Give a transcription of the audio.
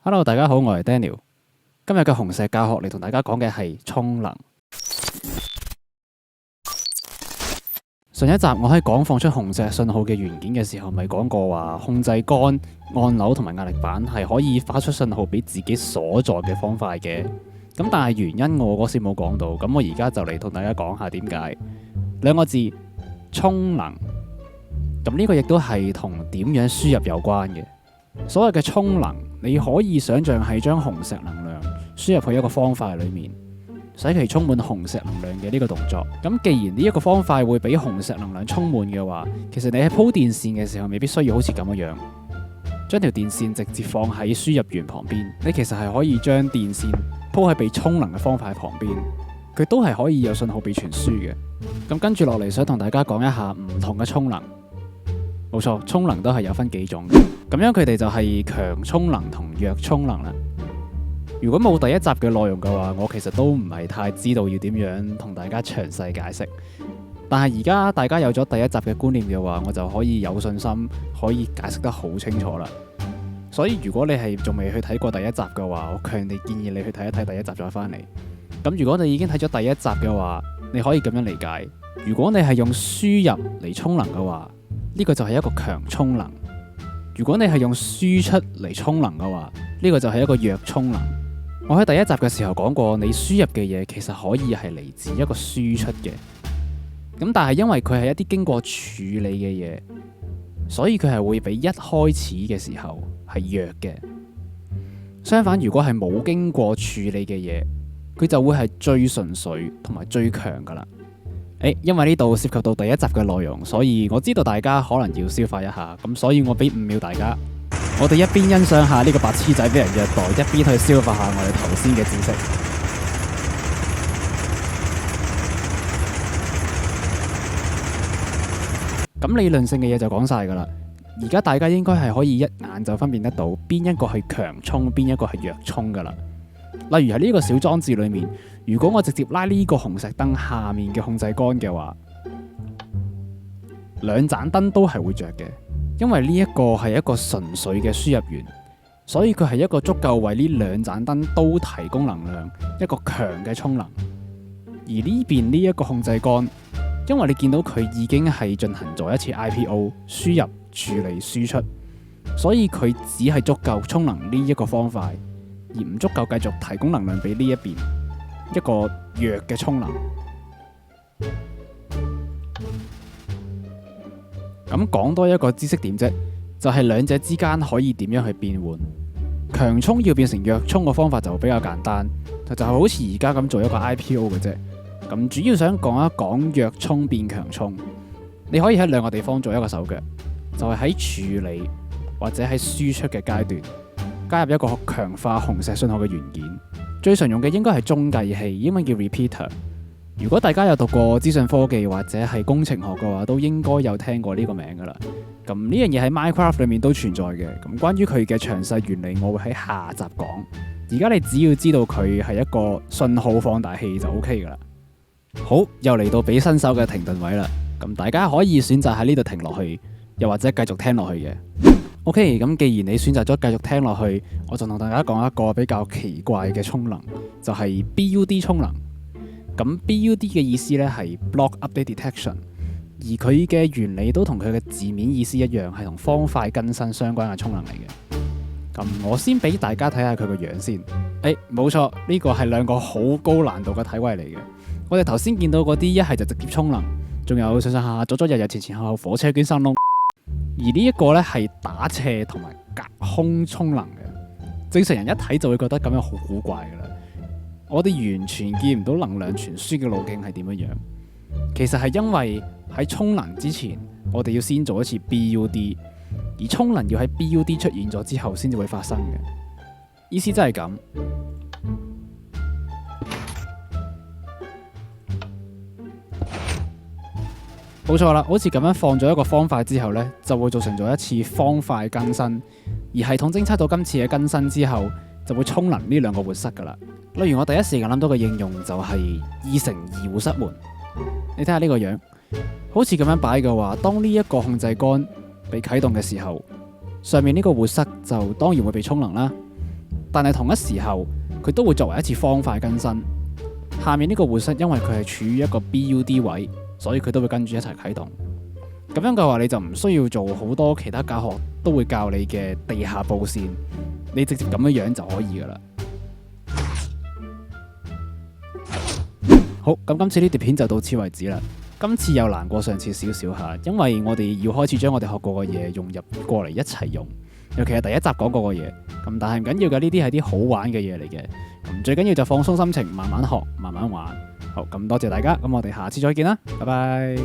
Hello，大家好，我係 Daniel。今日嘅紅石教學嚟同大家講嘅係充能。上一集我喺講放出紅石信號嘅元件嘅時候，咪講過話控制杆、按鈕同埋壓力板係可以發出信號俾自己所在嘅方塊嘅。咁但係原因我嗰時冇講到，咁我而家就嚟同大家講下點解。兩個字，充能。咁呢個亦都係同點樣輸入有關嘅。所謂嘅充能，你可以想象係將紅石能量輸入去一個方塊裏面，使其充滿紅石能量嘅呢個動作。咁既然呢一個方塊會俾紅石能量充滿嘅話，其實你喺鋪電線嘅時候未必需要好似咁樣將條電線直接放喺輸入源旁邊，你其實係可以將電線鋪喺被充能嘅方塊旁邊，佢都係可以有信號被傳輸嘅。咁跟住落嚟想同大家講一下唔同嘅充能。冇錯，充能都係有分幾種嘅，咁樣佢哋就係強充能同弱充能啦。如果冇第一集嘅內容嘅話，我其實都唔係太知道要點樣同大家詳細解釋。但係而家大家有咗第一集嘅觀念嘅話，我就可以有信心可以解釋得好清楚啦。所以如果你係仲未去睇過第一集嘅話，我強烈建議你去睇一睇第一集再翻嚟。咁如果你已經睇咗第一集嘅話，你可以咁樣理解：如果你係用輸入嚟充能嘅話，呢個就係一個強充能；如果你係用輸出嚟充能嘅話，呢個就係一個弱充能。我喺第一集嘅時候講過，你輸入嘅嘢其實可以係嚟自一個輸出嘅。咁但係因為佢係一啲經過處理嘅嘢，所以佢係會比一開始嘅時候係弱嘅。相反，如果係冇經過處理嘅嘢，佢就會係最純粹同埋最強噶啦。因為呢度涉及到第一集嘅內容，所以我知道大家可能要消化一下，咁所以我俾5秒大家，我哋一邊欣賞下呢個白痴仔俾人虐待，一邊去消化下我哋頭先嘅知識。咁理論性嘅嘢就講晒噶啦，而家大家應該係可以一眼就分辨得到邊一個係強充，邊一個係弱充噶啦。例如喺呢個小裝置裏面，如果我直接拉呢個紅石燈下面嘅控制杆嘅話，兩盞燈都係會着嘅，因為呢一個係一個純粹嘅輸入源，所以佢係一個足夠為呢兩盞燈都提供能量，一個強嘅充能。而呢邊呢一個控制杆，因為你見到佢已經係進行咗一次 IPO 輸入、處理、輸出，所以佢只係足夠充能呢一個方塊，而唔足夠繼續提供能量俾呢一邊一個弱嘅充能。咁講多一個知識點啫，就係兩者之間可以點樣去變換。強充要變成弱充嘅方法就比較簡單，就好似而家咁做一個 IPO 嘅啫。咁主要想講一講弱充變強充，你可以喺兩個地方做一個手腳，就係喺處理或者喺輸出嘅階段加入一個強化紅石信號嘅元件。最常用嘅應該係中繼器，英文叫 repeater。如果大家有讀過資訊科技或者係工程學嘅話，都應該有聽過呢個名噶啦。咁呢樣嘢喺 Minecraft 裏面都存在嘅。咁關於佢嘅詳細原理，我會喺下集講。而家你只要知道佢係一個信號放大器就 OK 噶啦。好，又嚟到俾新手嘅停頓位啦。咁大家可以選擇喺呢度停落去，又或者繼續聽落去嘅。OK， 咁既然你選擇咗繼續聽落去，我就同大家講一個比較奇怪嘅充能，就係 BUD 充能。咁 BUD 嘅意思咧係 Block Update Detection， 而佢嘅原理都同佢嘅字面意思一樣，係同方塊更新相關嘅充能嚟嘅。咁我先俾大家睇下佢個樣先。冇錯，呢個係兩個好高難度嘅體位嚟嘅。我哋頭先見到嗰啲一係就直接充能，仲有上上下下、左左右右、前前後後火車捐山窿。而呢一個咧係打斜同埋隔空充能嘅，正常人一睇就會覺得咁樣好古怪噶啦。我哋完全見唔到能量傳輸嘅路徑係點樣樣。其實係因為喺充能之前，我哋要先做一次 BUD， 而充能要喺 BUD 出現咗之後先至會發生嘅。意思真係咁。冇錯啦，好似咁樣放咗一個方塊之後呢，就會造成咗一次方塊更新，而系統偵測到今次嘅更新之後，就會充能呢兩個活塞噶啦。例如我第一時間諗到嘅應用就係2×2活塞門。你睇下呢個樣，好似咁樣擺嘅話，當呢一個控制杆被啟動嘅時候，上面呢個活塞就當然會被充能啦。但係同一時候佢都會作為一次方塊更新。下面呢個活塞因為佢係處於一個 BUD 位，所以佢都會跟住一齊啟動。咁樣嘅話，你就唔需要做好多其他教學都會教你嘅地下布線，你直接咁樣就可以噶啦。好，咁今次呢段片就到此為止啦。今次又難過上次少少下，因為我哋要開始將我哋學過嘅嘢融入過嚟一齊用，尤其係第一集講過嘅嘢。咁但係唔緊要嘅，呢啲係啲好玩嘅嘢嚟嘅。咁最緊要就放鬆心情，慢慢學，慢慢玩。好，咁多謝大家，咁我哋下次再見啦，拜拜。